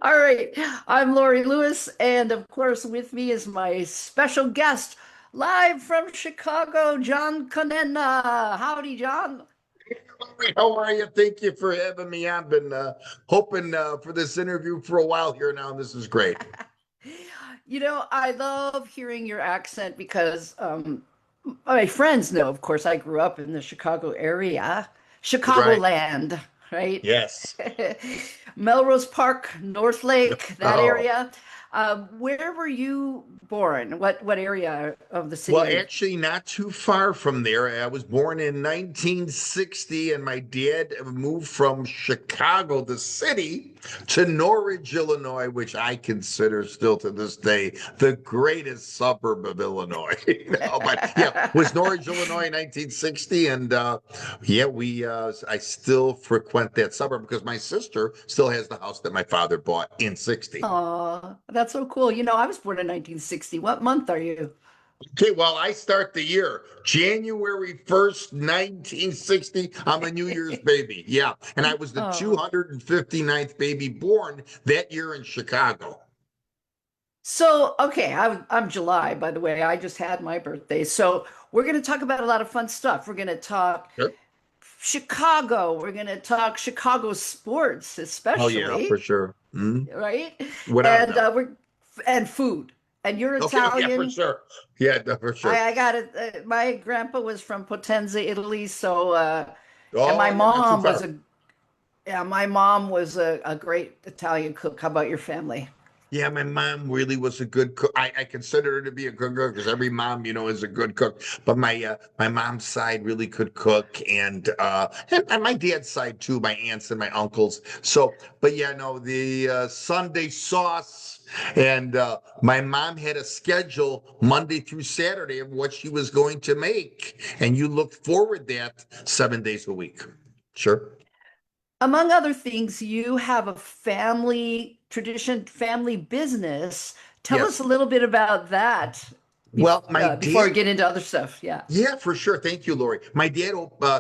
All right. I'm Lori Lewis, and of course, with me is my special guest, live from Chicago, John Conenna. Howdy, John. How are you? Thank you for having me. I've been hoping for this interview for a while here now. This is great. I love hearing your accent because my friends know, of course, I grew up in the Chicago area, Right. Chicagoland, right? Yes. Melrose Park, North Lake, that Oh. area. Where were you born? What area of the Well, city? actually, not too far from there. I was born in 1960, and my dad moved from Chicago, the city, to Norridge, Illinois, which I consider still to this day the greatest suburb of Illinois. But yeah, was Norridge, Illinois, in 1960, and yeah, we I still frequent that suburb because my sister still has the house that my father bought in 60. Oh, that's so cool. I was born in 1960. What month are you? Okay, well, I start the year January 1st, 1960. I'm a New Year's baby. Yeah. And I was the Oh, 259th baby born that year in Chicago. so okay, I'm July, by the way. I just had my birthday. So we're going to talk about a lot of fun stuff. We're going to talk Sure. Chicago. We're going to talk Chicago sports, Oh, yeah, for especially, sure. Mhm. right? Without a And doubt. and food. And you're Okay, oh, yeah, for Italian. sure. Yeah, no, for sure. I got it. My grandpa was from Potenza, Italy. So and Oh, yeah, not too far. my mom was a great Italian cook. How about your family? Yeah, my mom really was a good cook. I consider her to be a good cook because every mom, is a good cook. But my mom's side really could cook, and my dad's side too, my aunts and my uncles. So, but yeah, no, the Sunday sauce, and my mom had a schedule Monday through Saturday of what she was going to make, and you looked forward that 7 days a week. Sure. Among other things, you have a family tradition, family business. Tell us Yes. a little bit about that Well, my before we dad. get into other stuff. Yeah. Yeah, for sure. Thank you, Lori. My dad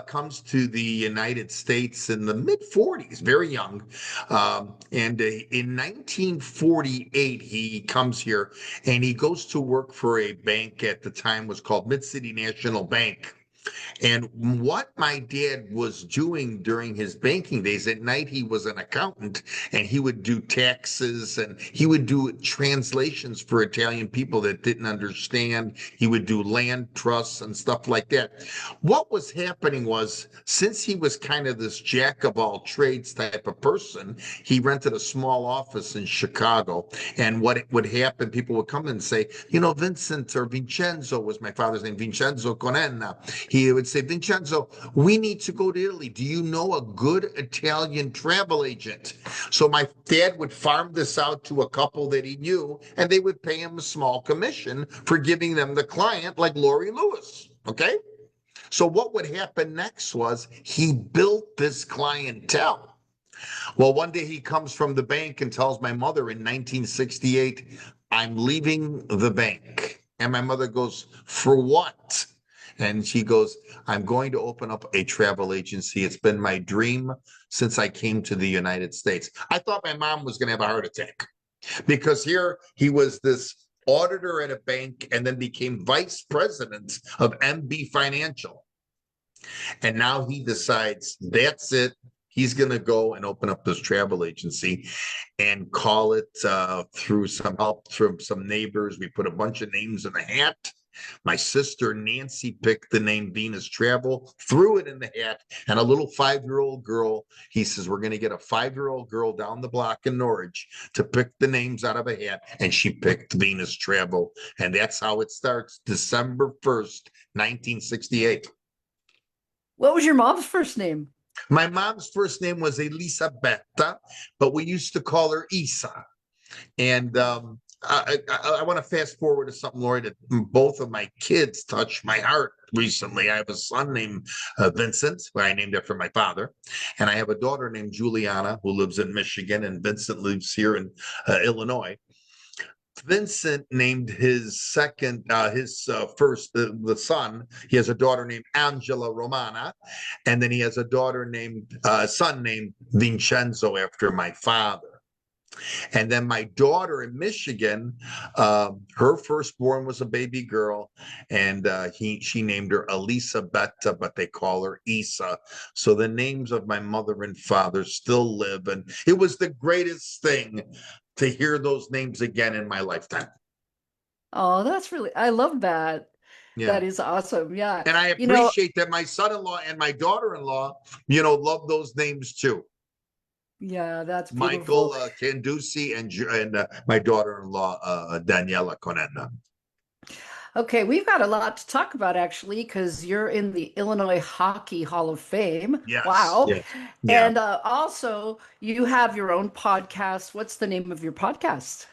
comes to the United States in the mid 40s, very young. And in 1948, he comes here and he goes to work for a bank at the time was called Mid City National Bank. And what my dad was doing during his banking days at night, he was an accountant and he would do taxes and he would do translations for Italian people that didn't understand. He would do land trusts and stuff like that. What was happening was, since he was kind of this jack of all trades type of person, he rented a small office in Chicago. And what would happen, people would come and say, Vincent or Vincenzo was my father's name, Vincenzo Conenna. He would say, Vincenzo, we need to go to Italy. Do you know a good Italian travel agent? So my dad would farm this out to a couple that he knew, and they would pay him a small commission for giving them the client, like Lori Lewis. Okay. So what would happen next was he built this clientele. Well, one day he comes from the bank and tells my mother in 1968, I'm leaving the bank. And my mother goes, for what? And she goes, I'm going to open up a travel agency. It's been my dream since I came to the United States. I thought my mom was going to have a heart attack because here he was this auditor at a bank and then became vice president of MB Financial. And now he decides that's it. He's going to go and open up this travel agency and call it through some help from some neighbors. We put a bunch of names in the hat. My sister Nancy picked the name Venus Travel, threw it in the hat, and a little 5-year-old girl, he says, we're going to get a 5-year-old girl down the block in Norwich to pick the names out of a hat, and she picked Venus Travel. And that's how it starts, December 1st, 1968. What was your mom's first name? My mom's first name was Elisabetta, but we used to call her Isa. And I want to fast forward to something, Lori, that both of my kids touched my heart recently. I have a son named Vincent, who I named after my father, and I have a daughter named Juliana, who lives in Michigan, and Vincent lives here in Illinois. Vincent named his first, the son. He has a daughter named Angela Romana, and then he has a son named Vincenzo after my father. And then my daughter in Michigan, her firstborn was a baby girl, and she named her Elisabetta, but they call her Isa. So the names of my mother and father still live, and it was the greatest thing to hear those names again in my lifetime. Oh, that's really, I love that. Yeah. That is awesome. Yeah. And I You know, appreciate that my son-in-law and my daughter-in-law, love those names too. yeah, that's Michael beautiful. Canducci and my daughter-in-law Daniela Conenna. Okay, we've got a lot to talk about actually, because you're in the Illinois Hockey Hall of Fame. Yes, Wow. yes, yeah. And also, you have your own podcast. What's the name of your podcast?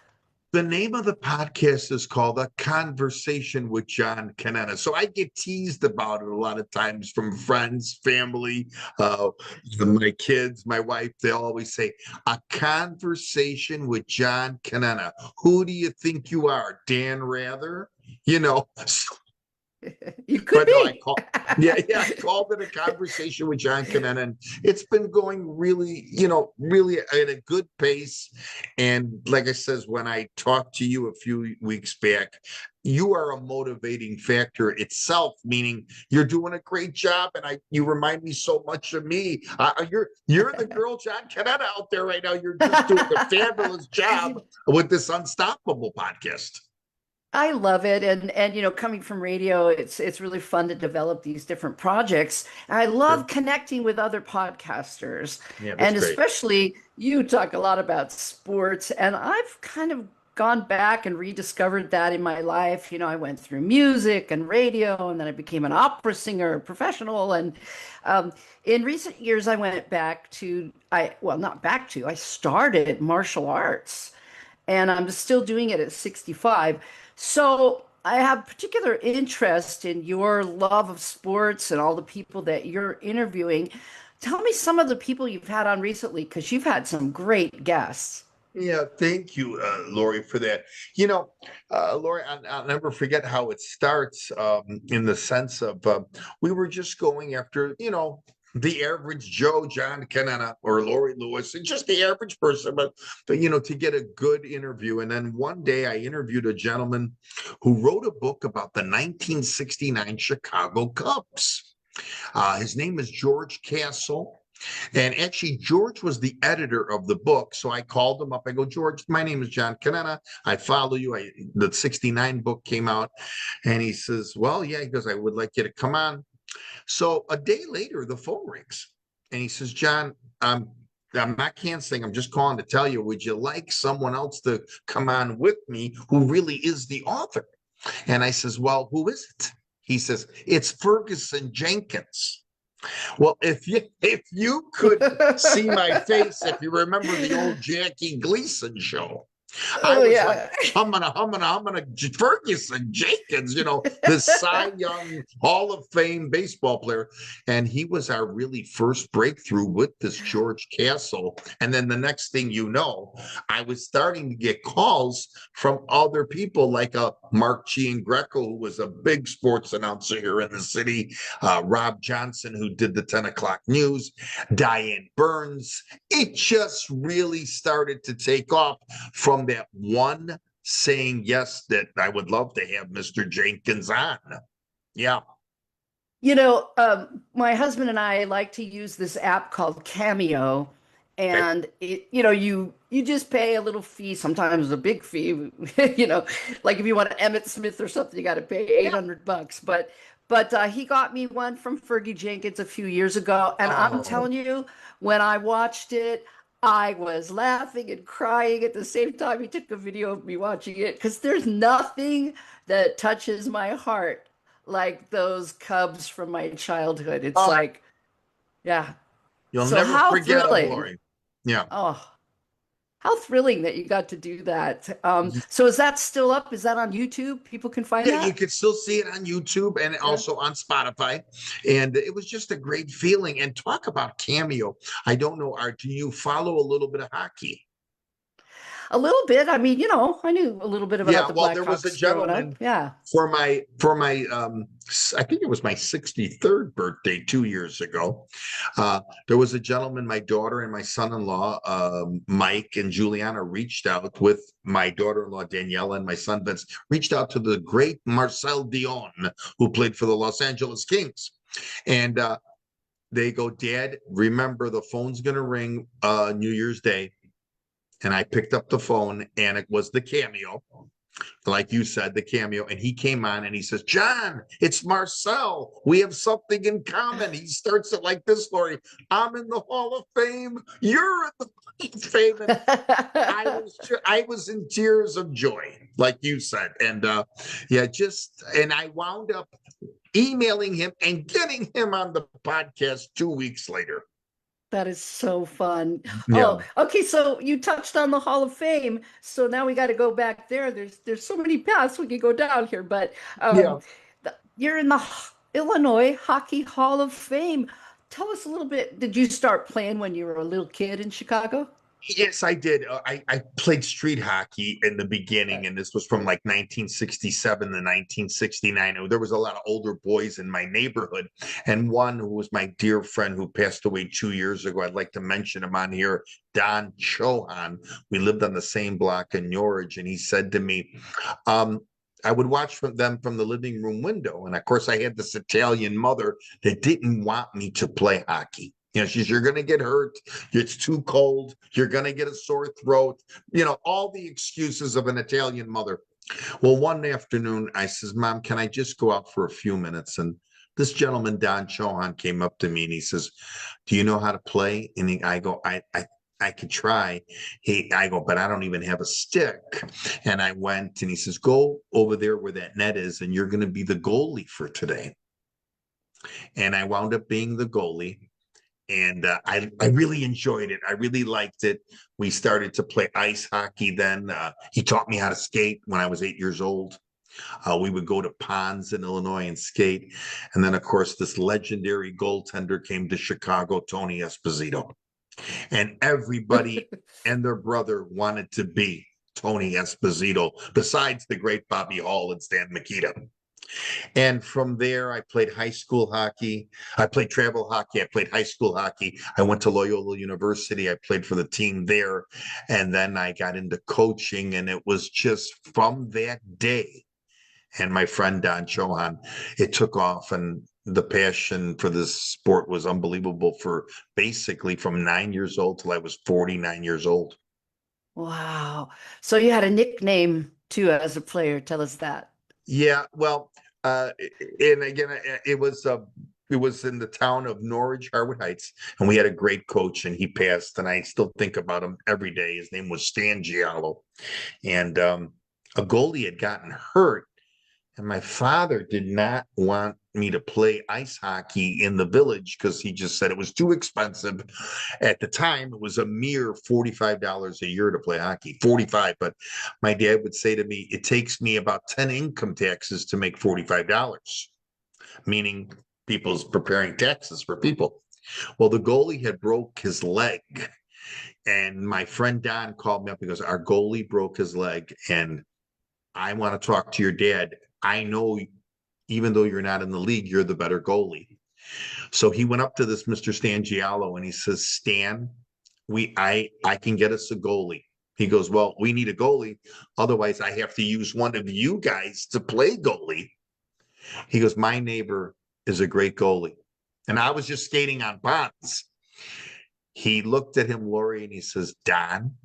The name of the podcast is called A Conversation with John Conenna. So I get teased about it a lot of times from friends, family, uh, my kids, my wife. They always say, A Conversation with John Conenna. Who do you think you are, Dan Rather? So You could but no, be. I called it A Conversation with John Conenna, and it's been going really, really at a good pace. And like I says, when I talked to you a few weeks back, you are a motivating factor itself, meaning you're doing a great job, and you remind me so much of me. You're the girl John Conenna out there right now. You're just doing a fabulous job with this Unstoppable podcast. I love it, and coming from radio, it's really fun to develop these different projects. And I love Sure. connecting with other podcasters, Yeah, that's and great. especially you talk a lot about sports, and I've kind of gone back and rediscovered that in my life. I went through music and radio, and then I became an opera singer, professional, and um, in recent years, I went back to well, not back to, I started martial arts and I'm still doing it at 65. So I have particular interest in your love of sports and all the people that you're interviewing. Tell me some of the people you've had on recently, because you've had some great guests. Yeah, thank you, Lori, for that. Lori, I'll never forget how it starts in the sense of we were just going after, the average Joe, John Conenna, or Lori Lewis, and just the average person, but to get a good interview. And then one day I interviewed a gentleman who wrote a book about the 1969 Chicago Cubs. His name is George Castle. And actually, George was the editor of the book. So I called him up. I go, George, my name is John Conenna. I follow you. The 69 book came out. And he says, well, yeah, he goes, I would like you to come on. So a day later, the phone rings. And he says, John, I'm not canceling. I'm just calling to tell you, would you like someone else to come on with me who really is the author? And I says, well, who is it? He says, it's Ferguson Jenkins. Well, if you could see my face, if you remember the old Jackie Gleason show, I Oh, was like yeah. humming Ferguson Jenkins, the Cy Young Hall of Fame baseball player. And he was our really first breakthrough with this George Castle. And then the next thing you know, I was starting to get calls from other people like Mark Giangreco, who was a big sports announcer here in the city, Rob Johnson, who did the 10 o'clock news, Diane Burns. It just really started to take off from that one saying yes that I would love to have Mr. Jenkins on. Yeah. My husband and I like to use this app called Cameo, Okay. and you just pay a little fee, sometimes a big fee, like if you want Emmett Smith or something, you got to pay Yeah. $800. But he got me one from Fergie Jenkins a few years ago, and I'm Oh, telling you, when I watched it, I was laughing and crying at the same time. He took a video of me watching it because there's nothing that touches my heart like those Cubs from my childhood. It's oh, like, yeah. you'll So never how forget him, thrilling. Lori. Yeah. Oh, how thrilling that you got to do that. So is that still up? Is that on YouTube? People can find Yeah, you that? could still see it on YouTube and Yeah. also on Spotify. And it was just a great feeling. And talk about Cameo. I don't know, Art, do you follow a little bit of hockey? A little bit. I mean, I knew a little bit about Yeah, the well, there was a Blackhawks growing up. gentleman Yeah. for my I think it was my 63rd birthday 2 years ago. There was a gentleman, my daughter and my son-in-law, Mike and Juliana, reached out with my daughter-in-law Daniela and my son Vince, reached out to the great Marcel Dion, who played for the Los Angeles Kings. And they go, Dad, remember the phone's gonna ring New Year's Day. And I picked up the phone and it was the cameo, like you said, the cameo. And he came on and he says, John, it's Marcel. We have something in common. He starts it like this, Lori. I'm in the Hall of Fame. You're in the Hall of Fame. And I was in tears of joy, like you said. And and I wound up emailing him and getting him on the podcast 2 weeks later. That is so fun. Yeah. Oh, okay. So you touched on the Hall of Fame. So now we got to go back there. There's so many paths we can go down here, but Yeah. you're in the Illinois Hockey Hall of Fame. Tell us a little bit. Did you start playing when you were a little kid in Chicago? Yes, I did. I played street hockey in the beginning, and this was from like 1967 to 1969. There was a lot of older boys in my neighborhood, and one who was my dear friend who passed away 2 years ago. I'd like to mention him on here, Don Chohan. We lived on the same block in Norwich, and he said to me, I would watch them from the living room window. And of course, I had this Italian mother that didn't want me to play hockey. You're going to get hurt. It's too cold. You're going to get a sore throat. All the excuses of an Italian mother. Well, one afternoon, I says, Mom, can I just go out for a few minutes? And this gentleman, Don Chohan, came up to me and he says, do you know how to play? And I go, I could try. I go, but I don't even have a stick. And I went and he says, go over there where that net is and you're going to be the goalie for today. And I wound up being the goalie. And I really enjoyed it. I really liked it. We started to play ice hockey then. He taught me how to skate when I was 8 years old. We would go to ponds in Illinois and skate. And then, of course, this legendary goaltender came to Chicago, Tony Esposito. And everybody and their brother wanted to be Tony Esposito, besides the great Bobby Hall and Stan Mikita. And from there, I played high school hockey. I played travel hockey. I played high school hockey. I went to Loyola University. I played for the team there. And then I got into coaching. And it was just from that day and my friend Don Chohan, it took off. And the passion for this sport was unbelievable for basically from 9 years old till I was 49 years old. Wow. So you had a nickname too as a player. Tell us that. Yeah, well, and again, it was in the town of Norwich, Harwood Heights, and we had a great coach, and he passed, and I still think about him every day. His name was Stan Giallo, and a goalie had gotten hurt, and my father did not want me to play ice hockey in the village because he just said it was too expensive. At the time, it was a mere $45 a year to play hockey, 45. But my dad would say to me, it takes me about 10 income taxes to make $45, meaning people's preparing taxes for people. Well, the goalie had broke his leg. And my friend Don called me up because our goalie broke his leg. And I want to talk to your dad. I know even though you're not in the league, you're the better goalie. So he went up to this Mr. Stan Giallo and he says, Stan, I can get us a goalie. He goes, well, we need a goalie. Otherwise, I have to use one of you guys to play goalie. He goes, my neighbor is a great goalie. And I was just skating on ponds. He looked at him, Lori, and he says, Don,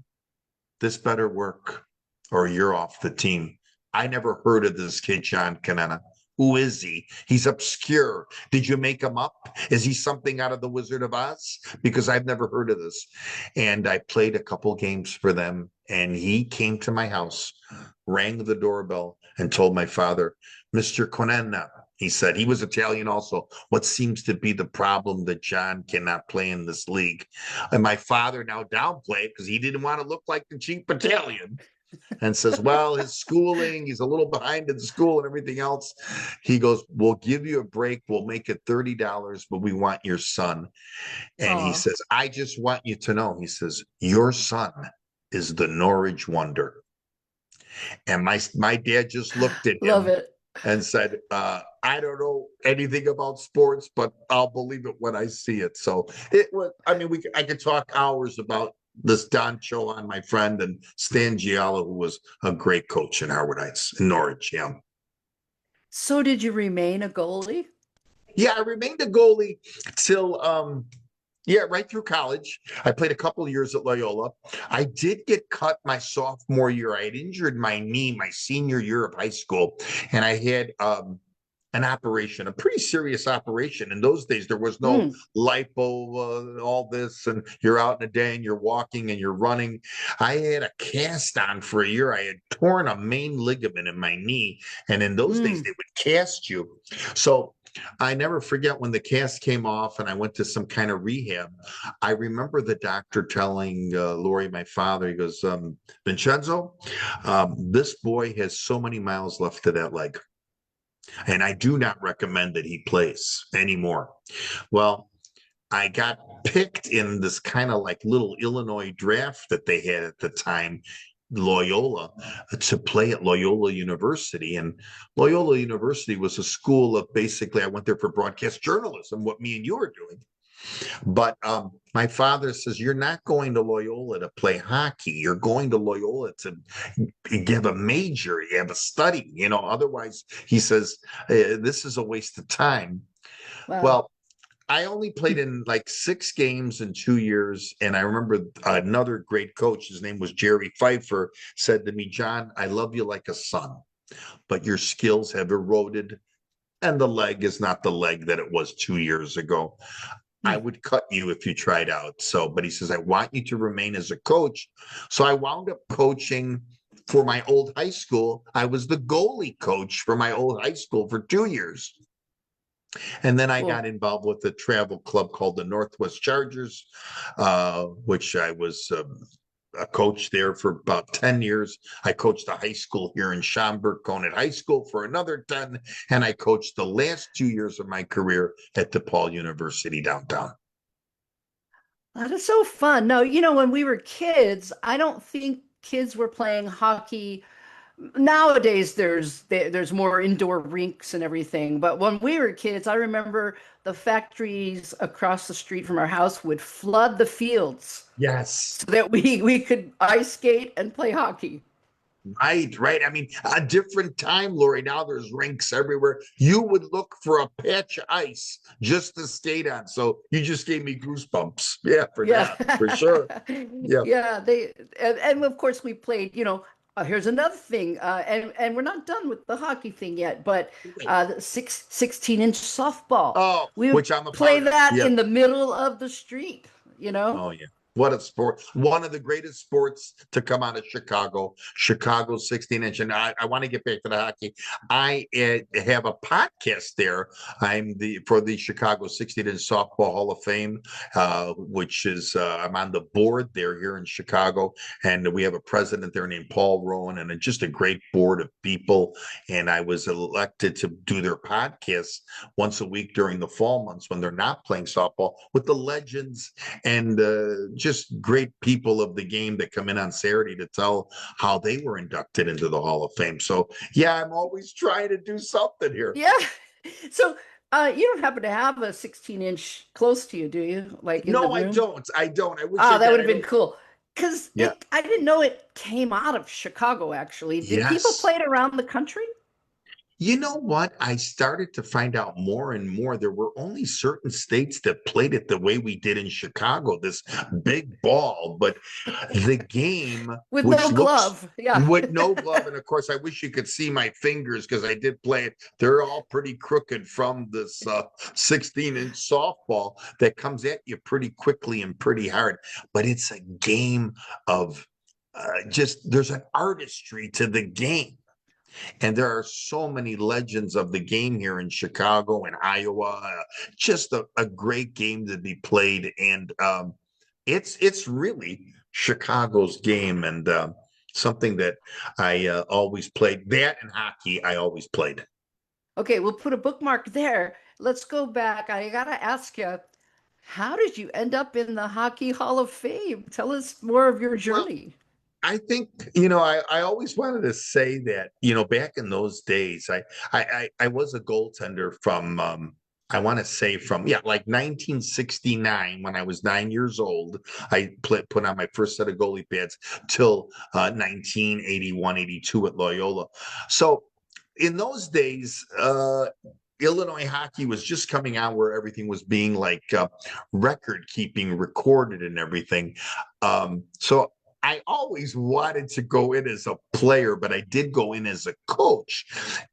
this better work or you're off the team. I never heard of this kid, John Conenna. Who is he? He's obscure. Did you make him up? Is he something out of the Wizard of Oz? Because I've never heard of this. And I played a couple games for them. And he came to my house, rang the doorbell, and told my father, Mr. Conenna, he said, he was Italian also. What seems to be the problem that John cannot play in this league? And my father now downplayed because he didn't want to look like the cheap Italian. And says, well, his schooling, he's a little behind in school and everything else. He goes, we'll give you a break. We'll make it $30, but we want your son. And he Oh, says, I just want you to know, he says, your son is the Norwich Wonder. And my dad just looked at Love him it. and said, I don't know anything about sports, but I'll believe it when I see it. So it was, I mean, I could talk hours about this Don Chohan, my friend, and Stan Giala, who was a great coach in Harwood Heights, in Norwich. Yeah. So did you remain a goalie? Yeah, I remained a goalie till yeah, right through college. I played a couple of years at Loyola. I did get cut my sophomore year. I had injured my knee my senior year of high school, and I had an operation, a pretty serious operation. In those days, there was no Mm, lipo, all this, and you're out in a day and you're walking and you're running. I had a cast on for a year. I had torn a main ligament in my knee, and in those days, mm. they would cast you. So I never forget when the cast came off and I went to some kind of rehab. I remember the doctor telling Lori, my father, he goes, Vincenzo, this boy has so many miles left to that leg. And I do not recommend that he plays anymore. Well, I got picked in this kind of like little Illinois draft that they had at the time, Loyola, to play at Loyola University. And Loyola University was a school of basically, I went there for broadcast journalism, what me and you are doing. But my father says, you're not going to Loyola to play hockey. You're going to Loyola to give a major, you have a study, otherwise, he says, this is a waste of time. Wow. Well, I only played in like 6 games in 2 years. And I remember another great coach, his name was Jerry Pfeiffer, said to me, John, I love you like a son, but your skills have eroded and the leg is not the leg that it was 2 years ago. I Mm. would cut you if you tried out. So, but he says, I want you to remain as a coach. So I wound up coaching for my old high school. I was the goalie coach for my old high school for 2 years. And then I got Cool. involved with a travel club called the Northwest Chargers, which I was a coach there for about 10 years. I coached a high school here in Schaumburg, Conant High School for another 10. And I coached the last 2 years of my career at DePaul University downtown. That is so fun. No, when we were kids, I don't think kids were playing hockey. Nowadays, there's more indoor rinks and everything. But when we were kids, I remember the factories across the street from our house would flood the fields Yes. so that we could ice skate and play hockey. Right, right. I mean, a different time, Lori. Now there's rinks everywhere. You would look for a patch of ice just to skate on. So you just gave me goosebumps. Yeah, for Yeah. that, for sure. Yeah. Yeah, and of course we played, here's another thing, and we're not done with the hockey thing yet, but the 16-inch softball. Oh, We would which I'm a play part of. that Yeah. in the middle of the street, you know? Oh yeah. What a sport. One of the greatest sports to come out of Chicago, Chicago 16 inch. And I want to get back to the hockey. I have a podcast there. I'm for the Chicago 16 inch softball Hall of Fame, which is, I'm on the board there here in Chicago. And we have a president there named Paul Rowan and just a great board of people. And I was elected to do their podcast once a week during the fall months when they're not playing softball with the legends and just great people of the game that come in on Saturday to tell how they were inducted into the Hall of Fame. So yeah, I'm always trying to do something here. Yeah. So, you don't happen to have a 16-inch close to you, do you? Like in the No, I room? don't. I don't. I wish I Oh, that did. would I have been don't. cool. Because Yeah. I didn't know it came out of Chicago, actually. Did people Yes. play it around the country? You know what? I started to find out more and more. There were only certain states that played it the way we did in Chicago, this big ball, but the game, With no which looks glove. Yeah. with no glove, and of course, I wish you could see my fingers because I did play it. They're all pretty crooked from this 16-inch softball that comes at you pretty quickly and pretty hard. But it's a game of just there's an artistry to the game. And there are so many legends of the game here in Chicago and Iowa. Just a great game to be played, and it's really Chicago's game, and something that I always played. That and hockey, I always played. Okay, we'll put a bookmark there. Let's go back. I gotta ask you, how did you end up in the Hockey Hall of Fame? Tell us more of your Well, journey. I think, I always wanted to say that, back in those days, I was a goaltender from, I want to say from, yeah, like 1969 when I was 9 years old. I put on my first set of goalie pads till 1981, 82 at Loyola. So in those days, Illinois hockey was just coming out where everything was being like record keeping, recorded, and everything. So I always wanted to go in as a player, but I did go in as a coach.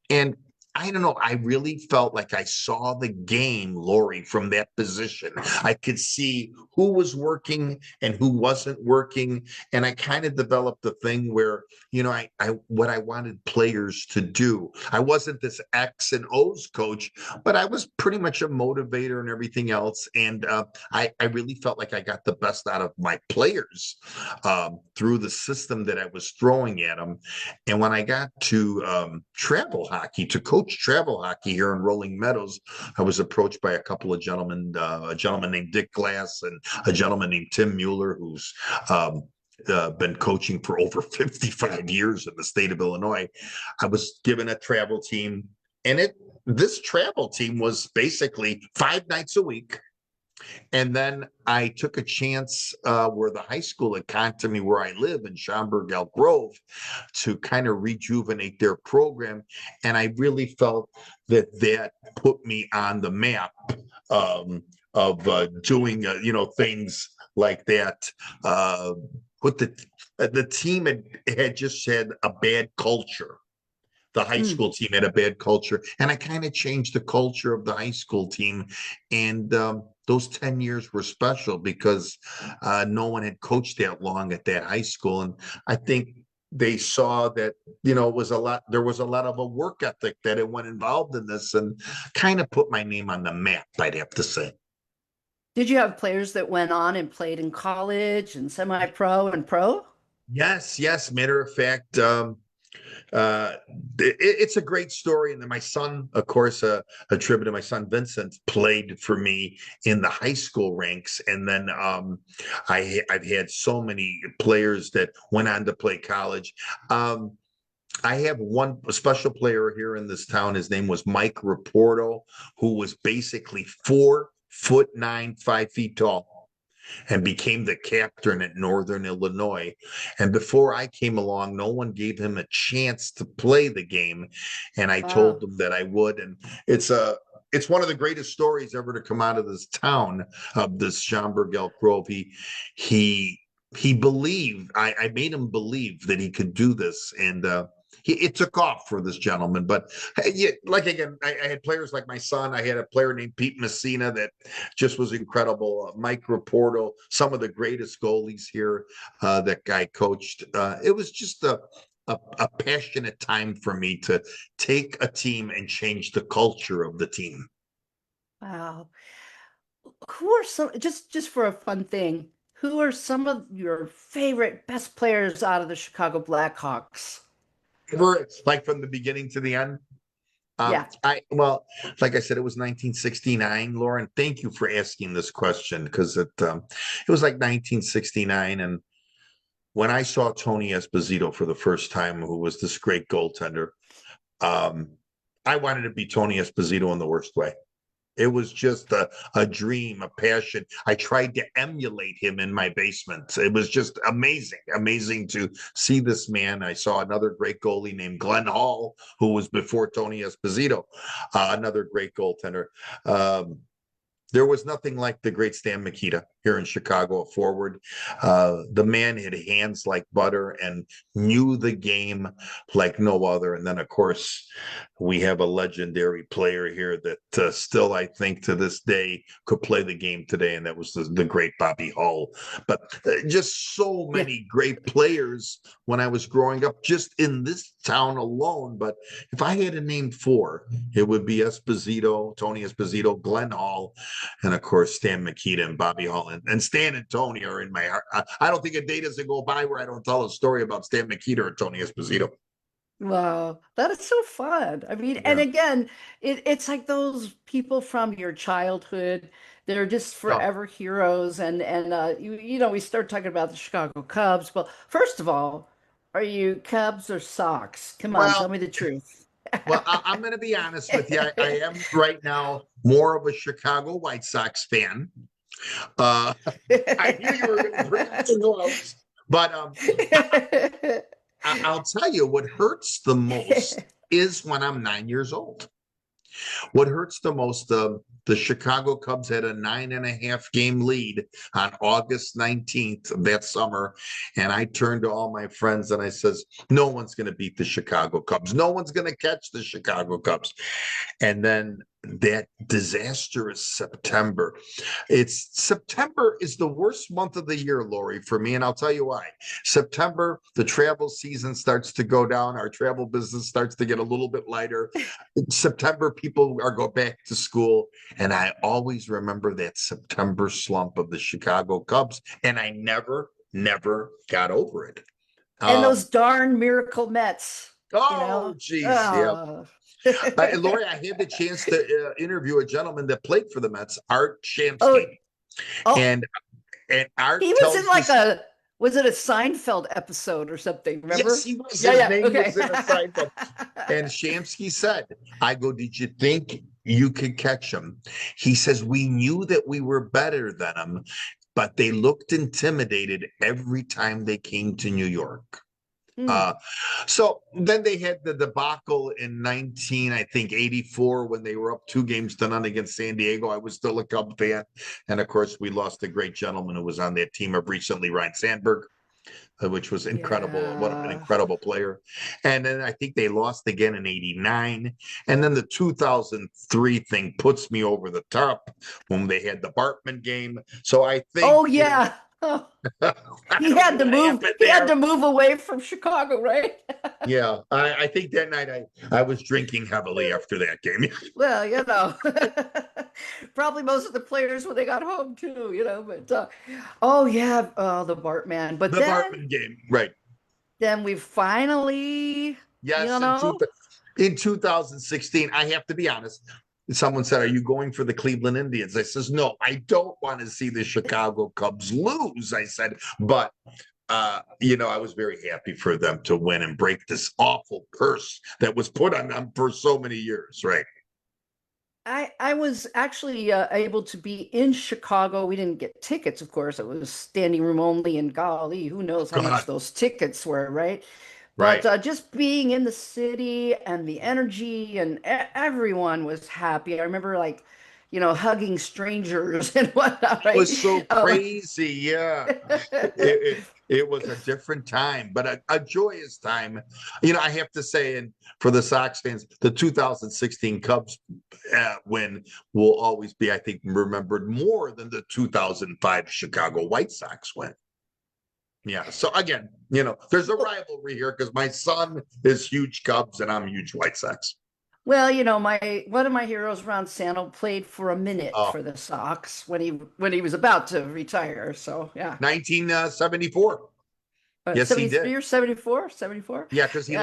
And I don't know, I really felt like I saw the game, Lori, from that position. I could see who was working and who wasn't working. And I kind of developed a thing where, I what I wanted players to do. I wasn't this X and O's coach, but I was pretty much a motivator and everything else. And I really felt like I got the best out of my players through the system that I was throwing at them. And when I got to travel hockey, to coach travel hockey here in Rolling Meadows, I was approached by a couple of gentlemen, a gentleman named Dick Glass and a gentleman named Tim Mueller, who's been coaching for over 55 years in the state of Illinois. I was given a travel team, and this travel team was basically 5 nights a week. And then I took a chance where the high school had contacted me where I live in Schaumburg, Elk Grove, to kind of rejuvenate their program. And I really felt that put me on the map of doing, things like that. With the team had just had a bad culture. The high Mm. school team had a bad culture, and I kind of changed the culture of the high school team. And those 10 years were special because no one had coached that long at that high school. And I think they saw that, there was a lot of a work ethic that it went involved in this, and kind of put my name on the map, I'd have to say. Did you have players that went on and played in college and semi-pro and pro? Yes, yes. Matter of fact, uh, it's a great story. And then my son, of course, a tribute to my son Vincent, played for me in the high school ranks. And then I've had so many players that went on to play college. I have one special player here in this town. His name was Mike Raporto, who was basically 4'9", 5 feet tall, and became the captain at Northern Illinois. And before I came along, no one gave him a chance to play the game. And I told Wow. them that I would. And it's one of the greatest stories ever to come out of this town, of this Schaumburg Elk Grove. He believed, I made him believe that he could do this. And it took off for this gentleman. But yeah, like again, I had players like my son. I had a player named Pete Messina that just was incredible. Mike Raporto, some of the greatest goalies here that guy coached. It was just a passionate time for me to take a team and change the culture of the team. Wow. Who are some, just for a fun thing, who are some of your favorite best players out of the Chicago Blackhawks? Like from the beginning to the end. Yeah. Like I said, it was 1969. Lauren, thank you for asking this question, because it was like 1969, and when I saw Tony Esposito for the first time, who was this great goaltender, um, I wanted to be Tony Esposito in the worst way. It was just a dream, a passion. I tried to emulate him in my basement. It was just amazing, amazing to see this man. I saw another great goalie named Glenn Hall, who was before Tony Esposito, another great goaltender. There was nothing like the great Stan Mikita here in Chicago, a forward. The man had hands like butter and knew the game like no other. And then, of course, we have a legendary player here that still, I think, to this day could play the game today, and that was the great Bobby Hull. But just so Yeah. many great players when I was growing up, just in this town alone. But if I had to name four, it would be Esposito, Tony Esposito, Glenn Hall, and of course Stan Mikita and Bobby Hull. And Stan and Tony are in my heart. I don't think a day doesn't go by where I don't tell a story about Stan Mikita or Tony Esposito. Wow, that is so fun. I mean, and Yeah. again, it's like those people from your childhood. They're just Oh, forever heroes. And you know, we start talking about the Chicago Cubs. Well, first of all, are you Cubs or Sox? Come on, well, tell me the truth. I'm going to be honest with you. I am right now more of a Chicago White Sox fan. Uh, I knew you were going to bring up the gloves, but I'll tell you what hurts the most is when I'm 9 years old. What hurts the most, the Chicago Cubs had a 9.5 game lead on August 19th of that summer. And I turned to all my friends and I says, no one's going to beat the Chicago Cubs. No one's going to catch the Chicago Cubs. And then that disastrous September. September is the worst month of the year, Lori, for me. And I'll tell you why. September, the travel season starts to go down. Our travel business starts to get a little bit lighter. In September, people are go back to school. And I always remember that September slump of the Chicago Cubs. And I never got over it. And Um, those darn Miracle Mets, you oh, know? geez. Yeah. Oh. Lori, I had the chance to interview a gentleman that played for the Mets, Art Oh, Shamsky, oh, and Art he was in tells like this. was it a Seinfeld episode or something? Yes, Remember? he was. Yeah, His yeah. name Okay. was in a Seinfeld, and Shamsky said, "I go, did you think you could catch him?" He says, "We knew that we were better than him, but they looked intimidated every time they came to New York." Hmm. Uh, so then they had the debacle in 19, I think 84, when they were up 2 games to none against San Diego. I was still a Cub fan. And of course, we lost a great gentleman who was on that team of recently, Ryan Sandberg, which was incredible. What an Yeah. incredible player. And then I think they lost again in 89. And then the 2003 thing puts me over the top when they had the Bartman game. So I think, Oh yeah. Oh, I don't know what happened he had there. to move away from Chicago, right? Yeah, I think that night I was drinking heavily after that game. Well, you know, probably most of the players when they got home too, you know, but oh yeah, the Bartman. But The Bartman game, right? then we finally, you Yes, know, in 2016, I have to be honest. Someone said, "Are you going for the Cleveland Indians?" I says, "No, I don't want to see the Chicago Cubs lose." I said, but I was very happy for them to win and break this awful curse that was put on them for so many years, right? I was actually able to be in Chicago. We didn't get tickets, of course. It was standing room only, and golly, who knows how much God, those tickets were, right? But right. just being in the city and the energy and everyone was happy. I remember like, you know, hugging strangers and whatnot, It right? was so Um, crazy. Yeah. It was a different time, but a joyous time. I have to say, and for the Sox fans, the 2016 Cubs win will always be, I think, remembered more than the 2005 Chicago White Sox win. Yeah. So again, there's a well, rivalry here because my son is huge Cubs and I'm huge White Sox. well, you know, my one of my heroes, Ron Santo, played for a minute Oh, for the Sox when he was about to retire. So yeah. 1974. Yes, he did. 73 or 74? 74? Yeah, because Yeah.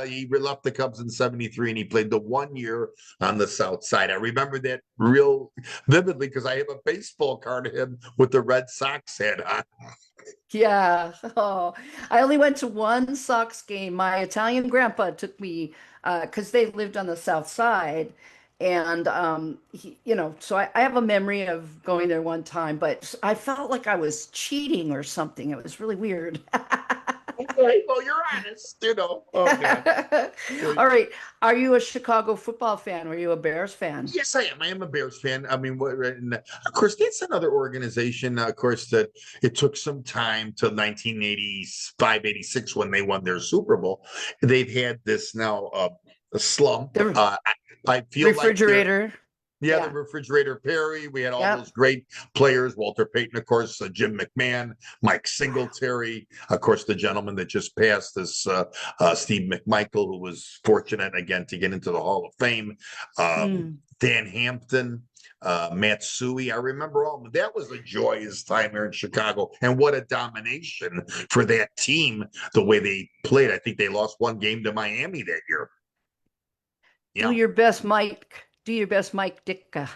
he left the Cubs in '73, and he played the 1 year on the South Side. I remember that real vividly because I have a baseball card of him with the Red Sox hat on. Yeah. Oh, I only went to one Sox game. My Italian grandpa took me because they lived on the South Side. And you know, so I have a memory of going there one time, but I felt like I was cheating or something. It was really weird. Okay, well, you're honest. Oh God. All right. Are you a Chicago football fan? Were you a Bears fan? Yes, I am. I am a Bears fan. I mean, and of course, that's another organization. Of course, that it took some time till 1985, 86 when they won their Super Bowl. They've had this now a slump. The I feel like they're refrigerator. Yeah, the Yeah. refrigerator Perry. We had all Yep. those great players, Walter Payton, of course, Jim McMahon, Mike Singletary, of course, the gentleman that just passed this, Steve McMichael, who was fortunate again to get into the Hall of Fame. Um, Mm. Van Hampton, Matsui. I remember all of that. Was a joyous time here in Chicago, and what a domination for that team. The way they played, I think they lost one game to Miami that year. Do Yeah. your best, Mike. Do your best, Mike Ditka.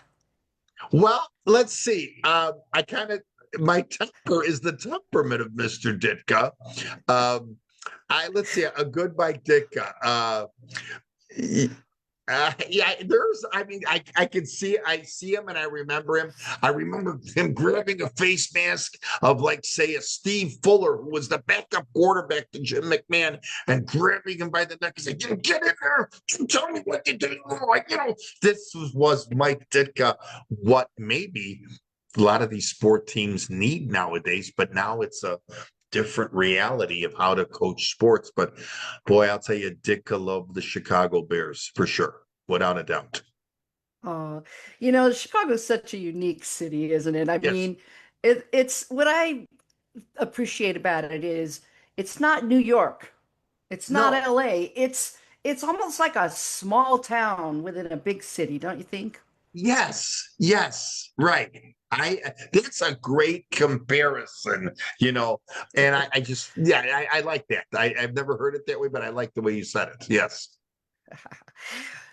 Well, let's see. I kind of my temper is the temperament of Mister Ditka. Um, I let's see a good Mike Ditka. Yeah, I mean, I can see, I see him and I remember him. I remember him grabbing a face mask of, like, say, a Steve Fuller, who was the backup quarterback to Jim McMahon, and grabbing him by the neck and saying, "Get in there, tell me what you do." Like, this was Mike Ditka, what maybe a lot of these sport teams need nowadays, but now it's a different reality of how to coach sports. But boy, I'll tell you, Ditka loved the Chicago Bears for sure, without a doubt. Oh, Chicago's such a unique city, isn't it? I Yes. mean, it's what I appreciate about it is it's not New York. It's not No. LA. It's almost like a small town within a big city, don't you think? Yes. Yes. Right. I That's a great comparison, and I just, yeah, I like that. I've never heard it that way, but I like the way you said it. Yes.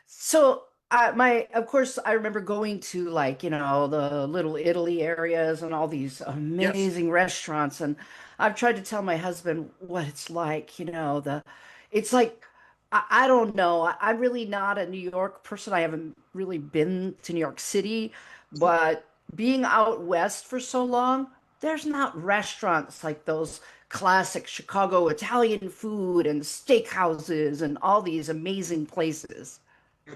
So of course, I remember going to, like, the Little Italy areas and all these Yes. amazing restaurants. And I've tried to tell my husband what it's like, it's like, I don't know. I'm really not a New York person. I haven't really been to New York City, but being out west for so long, there's not restaurants like those classic Chicago Italian food and steakhouses and all these amazing places.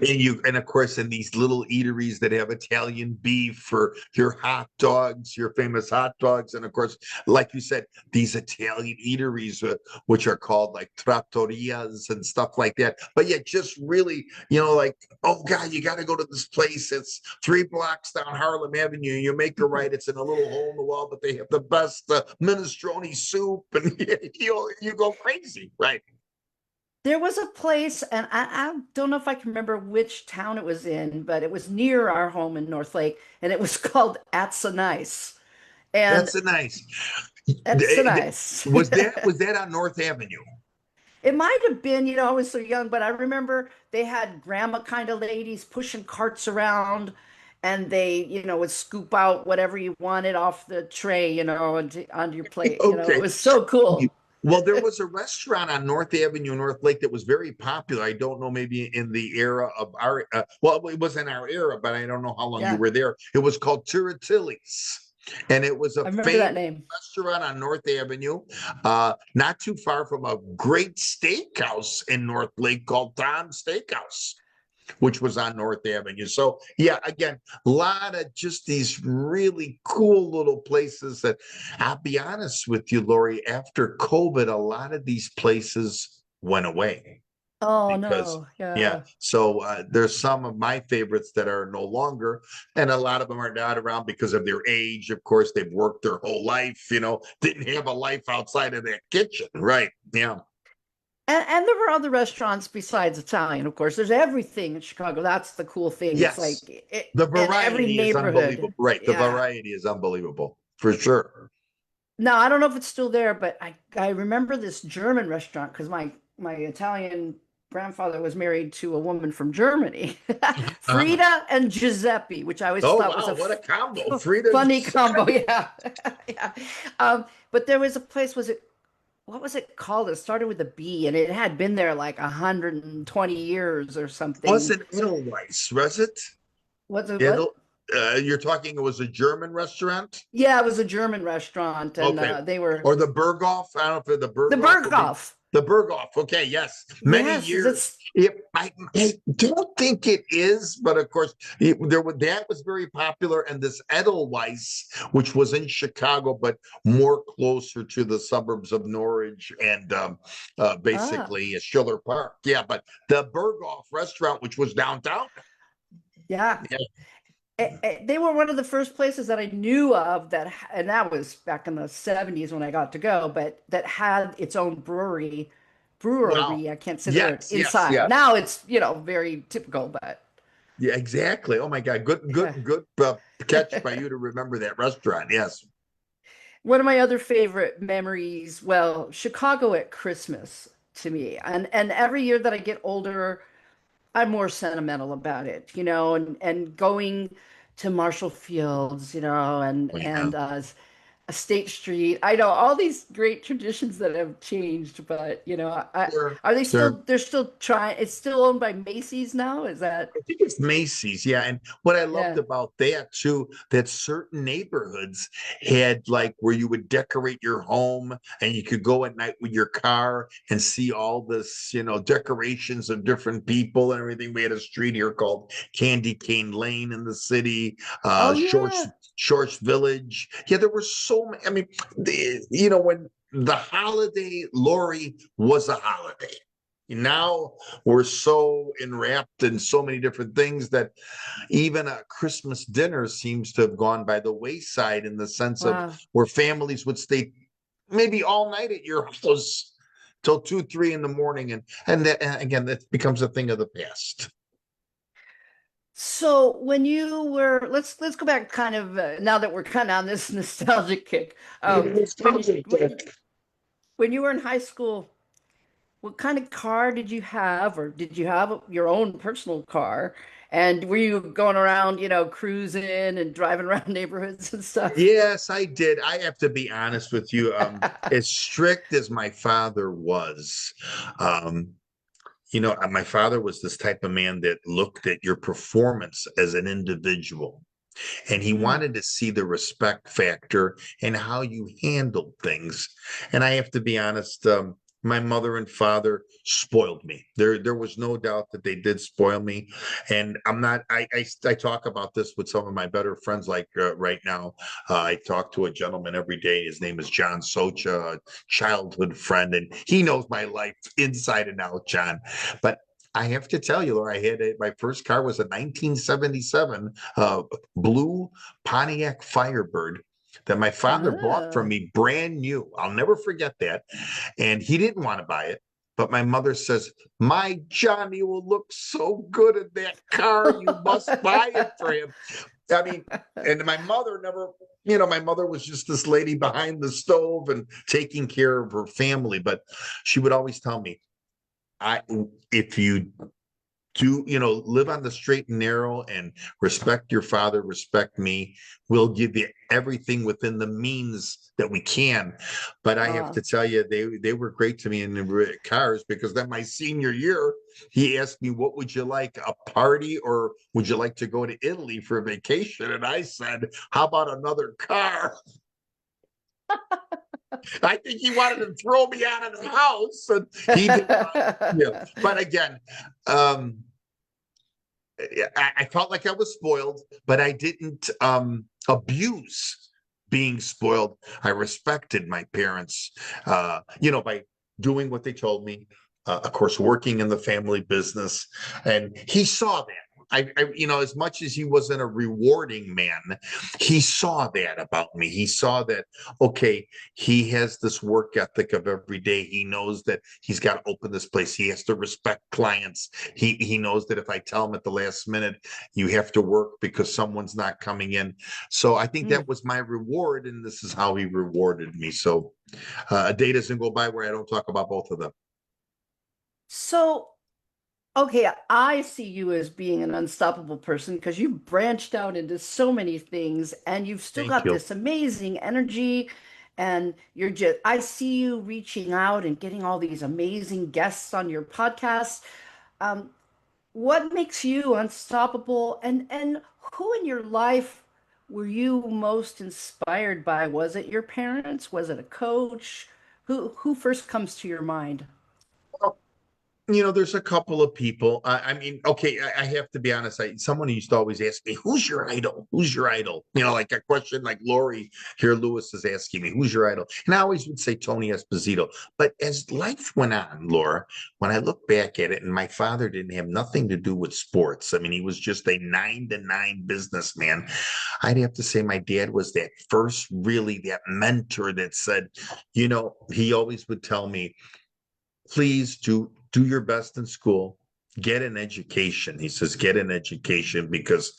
And of course, in these little eateries that have Italian beef for your hot dogs, your famous hot dogs, and of course, like you said, these Italian eateries, which are called like trattorias and stuff like that. But yeah, just really, like, oh God, you got to go to this place. It's 3 blocks down Harlem Avenue. You make a right. It's in a little hole in the wall, but they have the best minestrone soup, and you go crazy, right? There was a place, and I don't know if I can remember which town it was in, but it was near our home in North Lake, and it was called At's a Nice. And That's a nice. At's a Nice. Was that on North Avenue? It might have been, I was so young, but I remember they had grandma kind of ladies pushing carts around, and they, would scoop out whatever you wanted off the tray, onto your plate. It Okay. was so cool. Well, there was a restaurant on North Avenue, North Lake, that was very popular. I don't know, maybe in the era of our, well, it was in our era, but I don't know how long you Yeah, were there. It was called Tiratilli's. And it was a I remember that famous name. restaurant on North Avenue, not too far from a great steakhouse in North Lake called Tom's Steakhouse, which was on North Avenue. So yeah, again, a lot of just these really cool little places that, I'll be honest with you, Lori, after COVID, a lot of these places went away Oh because, no, yeah. yeah. So there's some of my favorites that are no longer, and a lot of them are not around because of their age. Of course, they've worked their whole life, didn't have a life outside of that kitchen. Right. Yeah. And there were other restaurants besides Italian, of course. There's everything in Chicago. That's the cool thing. It's like Yes. The in every variety is unbelievable. neighborhood. Right. The Yeah. variety is unbelievable for sure. Now, I don't know if it's still there, but I remember this German restaurant because my Italian grandfather was married to a woman from Germany, Uh-huh. Frida and Giuseppe, which I always Oh, thought was wow. a What a combo. Frida funny combo. Giuseppe. Yeah. Yeah. But there was a place, what was it called? It started with a B, and it had been there like 120 years or something. Wasn't Edelweiss, was it? What's it, what? Edel, you're talking, it was a German restaurant? Yeah, it was a German restaurant, and Okay. they were Or the Berghoff. I don't know if the the Berghoff would be Berghoff. the Berghoff. Okay. Yes. Many Yes, years. that's I don't think it is, but of course, that was very popular. And this Edelweiss, which was in Chicago, but more closer to the suburbs of Norwich and ah, basically Schiller Park. Yeah. But the Berghoff restaurant, which was downtown. yeah. Yeah. They were one of the first places that I knew of and that was back in the 70s when I got to go, but that had its own Wow. brewery, I can't say the word, Yes. Yes. inside. Yes. Now it's, very typical, but. Yeah, exactly. Oh my God. Good catch by you to remember that restaurant. Yes. One of my other favorite memories, well, Chicago at Christmas to me. And every year that I get older, I'm more sentimental about it, and going to Marshall Fields, Oh, yeah. and State Street. I know all these great traditions that have changed, but Sure. are they Sure. still? They're still trying. It's still owned by Macy's now. Is that? I think it's Macy's, yeah. And what I loved Yeah. about that too, that certain neighborhoods had like where you would decorate your home and you could go at night with your car and see all this, decorations of different people and everything. We had a street here called Candy Cane Lane in the city, Oh Shorts yeah. Shorts Village. Yeah, there were so many. I mean, when the holiday, Lori was a holiday. Now we're so enwrapped in so many different things that even a Christmas dinner seems to have gone by the wayside in the sense of Wow. where families would stay maybe all night at your house till 2, 3 in the morning, and again that becomes a thing of the past. So when you were, let's go back kind of now that we're kind of on this nostalgic kick. When you were in high school, what kind of car did you have, or did you have your own personal car? And were you going around, cruising and driving around neighborhoods and stuff? Yes, I did. I have to be honest with you. As strict as my father was, um, my father was this type of man that looked at your performance as an individual. And he Hmm. wanted to see the respect factor and how you handled things. And I have to be honest, my mother and father spoiled me. There was no doubt that they did spoil me. And I'm not. I talk about this with some of my better friends. Like right now, I talk to a gentleman every day. His name is John Socha, a childhood friend, and he knows my life inside and out, John. But I have to tell you, Laura, my first car was a 1977 blue Pontiac Firebird that my father bought for Oh. me brand new. I'll never forget that. And he didn't want to buy it. But my mother says, my Johnny will look so good in that car. You must buy it for him. I mean, and my mother never, my mother was just this lady behind the stove and taking care of her family. But she would always tell me, I if you live on the straight and narrow and respect your father, respect me. We'll give you everything within the means that we can. But I have to Ah. tell you, they were great to me in the cars because then my senior year, he asked me, what would you like, a party or would you like to go to Italy for a vacation? And I said, how about another car? I think he wanted to throw me out of the house. And he did. Yeah. But again, um, I felt like I was spoiled, but I didn't abuse being spoiled. I respected my parents, by doing what they told me. Of course, working in the family business, and he saw that. As much as he wasn't a rewarding man, he saw that about me. He saw that, okay, he has this work ethic of every day. He knows that he's got to open this place. He has to respect clients. He knows that if I tell him at the last minute, you have to work because someone's not coming in. So I think Hmm. that was my reward, and this is how he rewarded me. So a day doesn't go by where I don't talk about both of them. So, okay, I see you as being an unstoppable person because you've branched out into so many things and you've still Thank got you. this amazing energy. And I see you reaching out and getting all these amazing guests on your podcast. Um, what makes you unstoppable? And who in your life were you most inspired by? Was it your parents? Was it a coach? Who first comes to your mind? Well, there's a couple of people. I mean, okay, I have to be honest. Someone used to always ask me, "Who's your idol? Who's your idol?" Like a question like Lori here, Lewis is asking me, "Who's your idol?" And I always would say Tony Esposito. But as life went on, Laura, when I look back at it, and my father didn't have nothing to do with sports. I mean, he was just a 9 to 9 businessman. I'd have to say my dad was that first, really, that mentor that said, he always would tell me, please do your best in school, get an education. He says, get an education because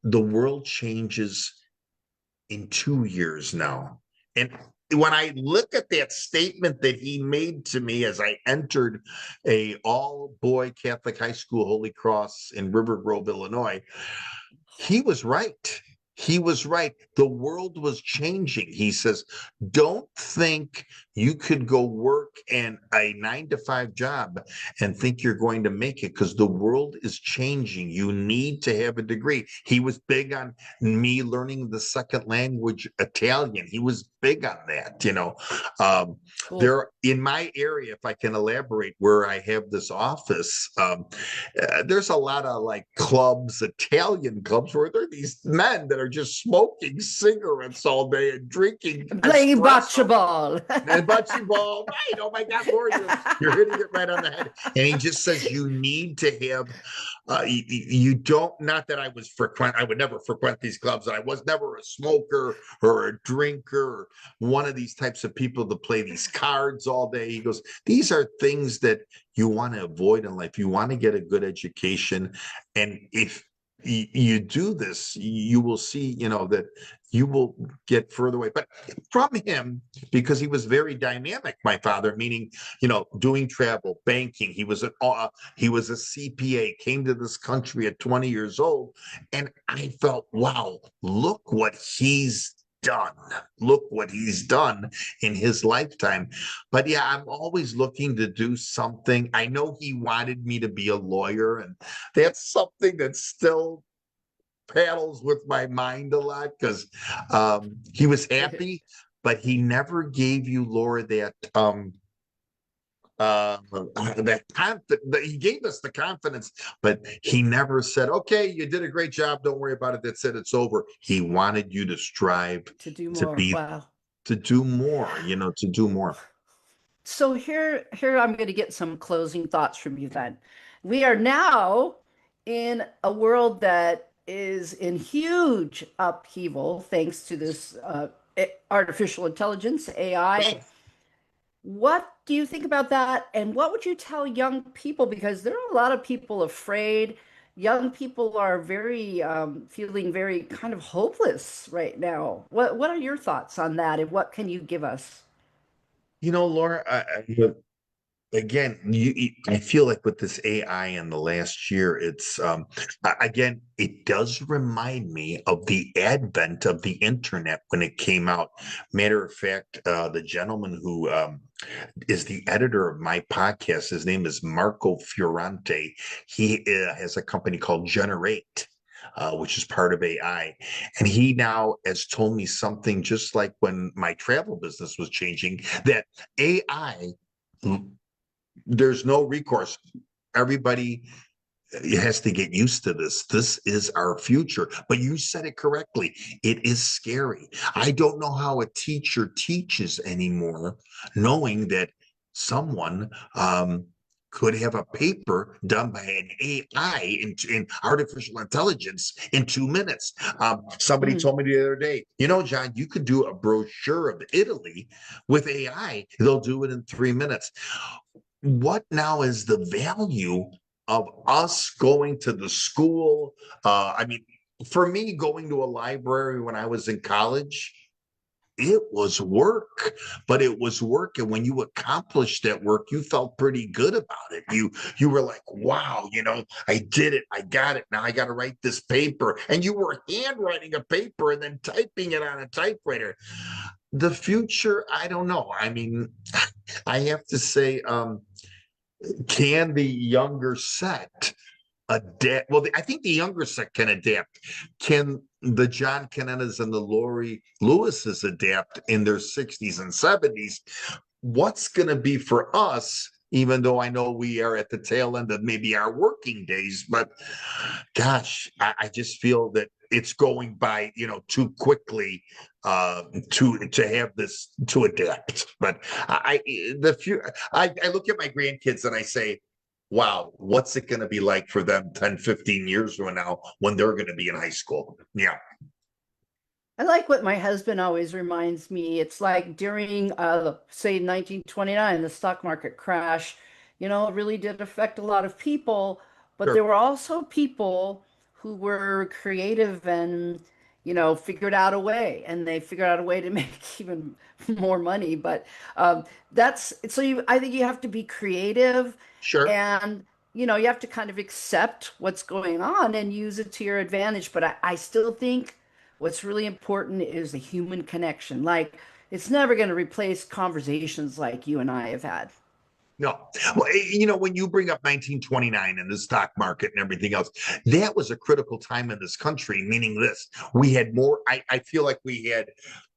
the world changes in 2 years now. And when I look at that statement that he made to me as I entered a all-boy Catholic high school, Holy Cross in River Grove, Illinois, he was right. He was right. The world was changing. He says, don't think you could go work in a 9 to 5 job and think you're going to make it because the world is changing. You need to have a degree. He was big on me learning the second language, Italian. He was big on that, you know. Cool. There in my area, if I can elaborate, where I have this office, there's a lot of like clubs, Italian clubs, where there are these men that are just smoking cigarettes all day and drinking And playing bocce espresso ball. and bocce ball. Right? Oh my God, Lord, you're hitting it right on the head. And he just says you need to have. You don't. Not that I was frequent. I would never frequent these clubs. And I was never a smoker or a drinker or one of these types of people that play these cards all day. He goes, these are things that you want to avoid in life. You want to get a good education, and if you do this, you will see, you know, that you will get further away. But from him, because he was very dynamic, my father, meaning, you know, doing travel, banking. He was a CPA, came to this country at 20 years old, and I felt, wow, look what he's done. Look what he's done in his lifetime. But yeah, I'm always looking to do something. I know he wanted me to be a lawyer, and that's something that still paddles with my mind a lot because he was happy, but he never gave you, Laura, that he gave us the confidence, but he never said, okay, you did a great job, don't worry about it, that's it, it's over. He wanted you to strive To do to more. be Wow. to do more, you know, to do more. So here I'm going to get some closing thoughts from you then. We are now in a world that is in huge upheaval thanks to this artificial intelligence, AI. What do you think about that? And what would you tell young people? Because there are a lot of people afraid. Young people are very feeling very kind of hopeless right now. What are your thoughts on that, and what can you give us? You know, Laura, again, I feel like with this AI in the last year, it's again, it does remind me of the advent of the internet when it came out. Matter of fact, the gentleman who is the editor of my podcast, his name is Marco Fiorante. He has a company called Generate. Which is part of AI. And he now has told me something just like when my travel business was changing, that AI, there's no recourse. Everybody has to get used to this. This is our future. But you said it correctly. It is scary. I don't know how a teacher teaches anymore, knowing that someone could have a paper done by an AI in artificial intelligence in 2 minutes. Somebody Mm. told me the other day, you know, John, you could do a brochure of Italy with AI. They'll do it in 3 minutes. What now is the value of us going to the school? I mean, for me, going to a library when I was in college, it was work, but it was work. And when you accomplished that work, you felt pretty good about it. You were like, wow, you know, I did it. I got it. Now I got to write this paper. And you were handwriting a paper and then typing it on a typewriter. The future, I don't know. I mean, I have to say, can the younger set adapt? Well, I think the younger set can adapt. Can the John Conennas and the Lori Lewises adapt in their 60s and 70s? What's going to be for us, even though I know we are at the tail end of maybe our working days, but gosh, I just feel that it's going by, you know, too quickly to have this to adapt. But I look at my grandkids and I say, wow, what's it going to be like for them 10, 15 years from now when they're going to be in high school? Yeah. I like what my husband always reminds me. It's like during, say, 1929, the stock market crash. it really did affect a lot of people, but Sure. there were also people who were creative and, figured out a way, and they figured out a way to make even more money. But um, that's so I think you have to be creative Sure. and, you have to kind of accept what's going on and use it to your advantage. But I still think what's really important is the human connection. Like, it's never going to replace conversations like you and I have had. No. Well, when you bring up 1929 and the stock market and everything else, that was a critical time in this country, meaning this, we had more, I feel like we had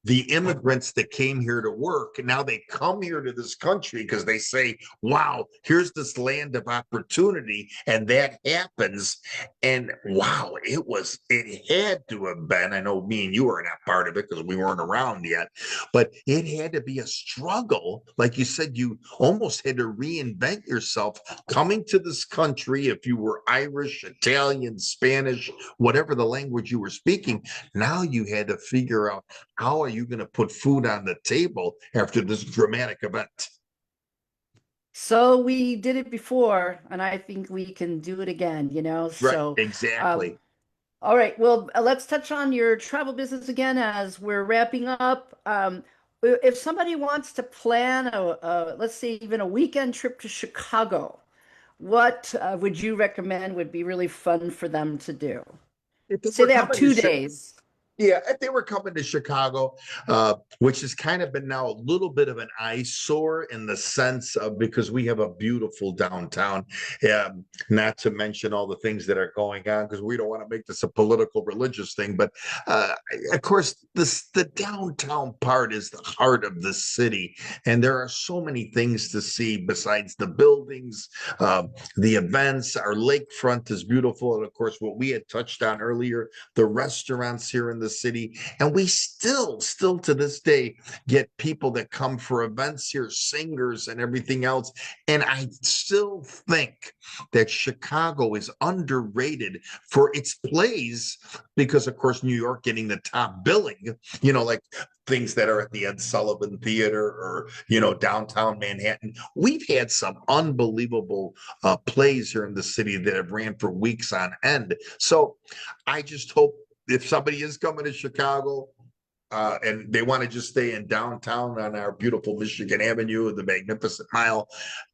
the immigrants that came here to work, and now they come here to this country because they say, wow, here's this land of opportunity, and that happens. And wow, it had to have been, I know me and you are not part of it because we weren't around yet, but it had to be a struggle. Like you said, you almost had to reinvent yourself coming to this country. If you were Irish, Italian, Spanish, whatever the language you were speaking, now you had to figure out, how are you going to put food on the table after this dramatic event? So we did it before, and I think we can do it again, Right, So, um, exactly. all right, well, let's touch on your travel business again as we're wrapping up. If somebody wants to plan let's say, even a weekend trip to Chicago, what would you recommend would be really fun for them to do? If they Say were they have coming to 2 days. Yeah, if they were coming to Chicago, which has kind of been now a little bit of an eyesore in the sense of, because we have a beautiful downtown, not to mention all the things that are going on, because we don't want to make this a political religious thing. But uh, of course, the downtown part is the heart of the city, and there are so many things to see besides the buildings, the events. Our lakefront is beautiful, and of course, what we had touched on earlier, the restaurants here in the city. And we still to this day get people that come for events here, singers and everything else. And I still think that Chicago is underrated for its plays because, of course, New York getting the top billing, like things that are at the Ed Sullivan Theater, or downtown Manhattan. We've had some unbelievable plays here in the city that have ran for weeks on end. So I just hope, if somebody is coming to Chicago, and they want to just stay in downtown on our beautiful Michigan Avenue, the Magnificent Mile,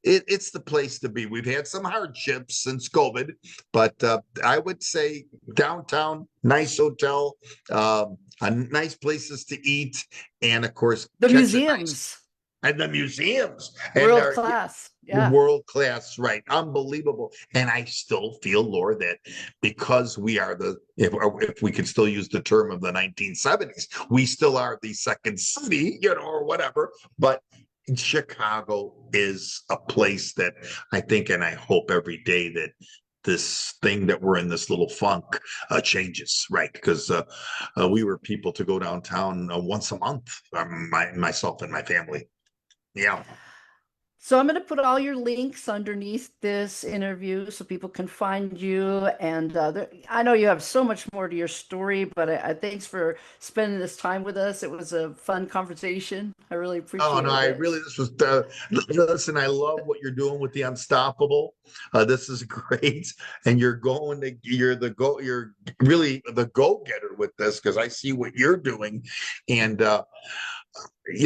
it's the place to be. We've had some hardships since COVID, but I would say downtown, nice hotel, nice places to eat, and of course, The catch a nice, museums, and the museums, and world our class. Yeah. world class, right? Unbelievable. And I still feel, Laura, that because we are if we could still use the term of the 1970s, we still are the second city, or whatever. But Chicago is a place that I think, and I hope every day, that this thing that we're in, this little funk, changes, right? Because we were people to go downtown once a month, myself and my family. Yeah. So I'm going to put all your links underneath this interview so people can find you. And I know you have so much more to your story, but thanks for spending this time with us. It was a fun conversation. I really Oh no, appreciated it. this was listen, I love what you're doing with the Unstoppable. This is great. And you're really the go-getter with this, because I see what you're doing. And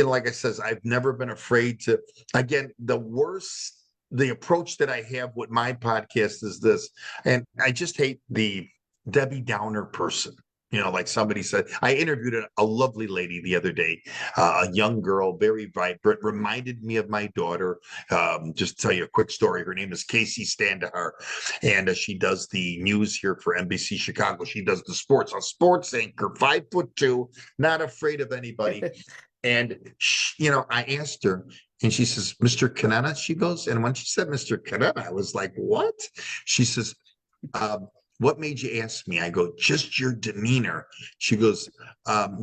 like I says, I've never been afraid to, again, the approach that I have with my podcast is this, and I just hate the Debbie Downer person. Like somebody said, I interviewed a lovely lady the other day, a young girl, very vibrant, reminded me of my daughter. Just to tell you a quick story. Her name is Casey Standahar, and she does the news here for NBC Chicago. She does the sports, a sports anchor, 5'2", not afraid of anybody. And I asked her, and she says, "Mr. Conenna," she goes. And when she said Mr. Conenna, I was like, "What?" She says, "What made you ask me?" I go, "Just your demeanor." She goes,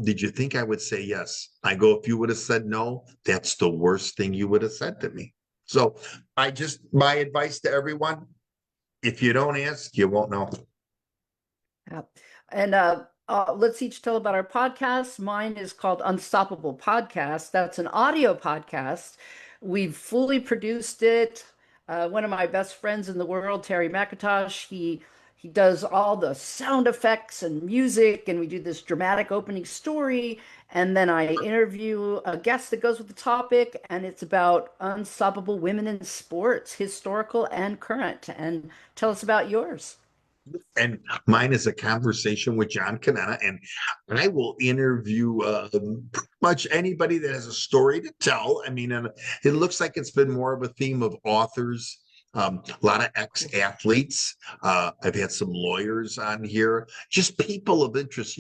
"Did you think I would say yes?" I go, "If you would have said no, that's the worst thing you would have said to me." So my advice to everyone, if you don't ask, you won't know. Yeah. And let's each tell about our podcast. Mine is called Unstoppable Podcast. That's an audio podcast. We've fully produced it. One of my best friends in the world, Terry McIntosh, he does all the sound effects and music, and we do this dramatic opening story. And then I interview a guest that goes with the topic, and it's about unstoppable women in sports, historical and current. And tell us about yours. And mine is a conversation with John Conenna, and I will interview pretty much anybody that has a story to tell. I mean, and it looks like it's been more of a theme of authors. A lot of ex-athletes. I've had some lawyers on here, just people of interest.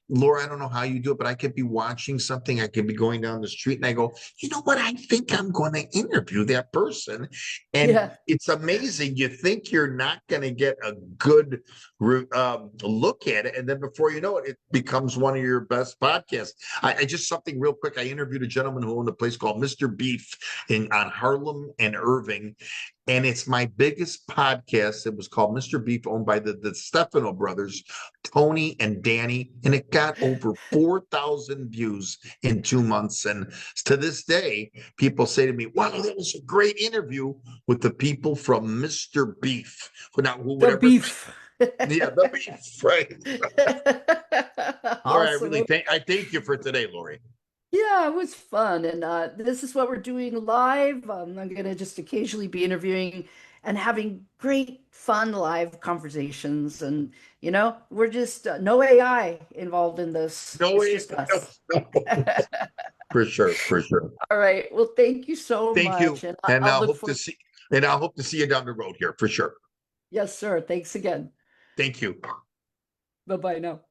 Laura, I don't know how you do it, but I could be watching something. I could be going down the street and I go, you know what? I think I'm going to interview that person. And Yeah. it's amazing. You think you're not going to get a good look at it. And then before you know it, it becomes one of your best podcasts. I just something real quick. I interviewed a gentleman who owned a place called Mr. Beef on Harlem and Irving. And it's my biggest podcast. It was called Mr. Beef, owned by the Stefano brothers, Tony and Danny. And it got over 4,000 views in 2 months. And to this day, people say to me, wow, that was a great interview with the people from Mr. Beef. Now, The whatever. beef. Yeah, the beef, right? Lori, Awesome. I thank you for today, Lori. Yeah, it was fun. And this is what we're doing live. I'm going to just occasionally be interviewing and having great, fun live conversations. And, we're just no AI involved in this. No It's way. just us. For sure, for sure. All right. Well, thank you so Thank much. you. And And I'll I'll look hope to for, see and I'll hope to see you down the road here for sure. yes, sir. Thanks again. Thank you. Bye bye now.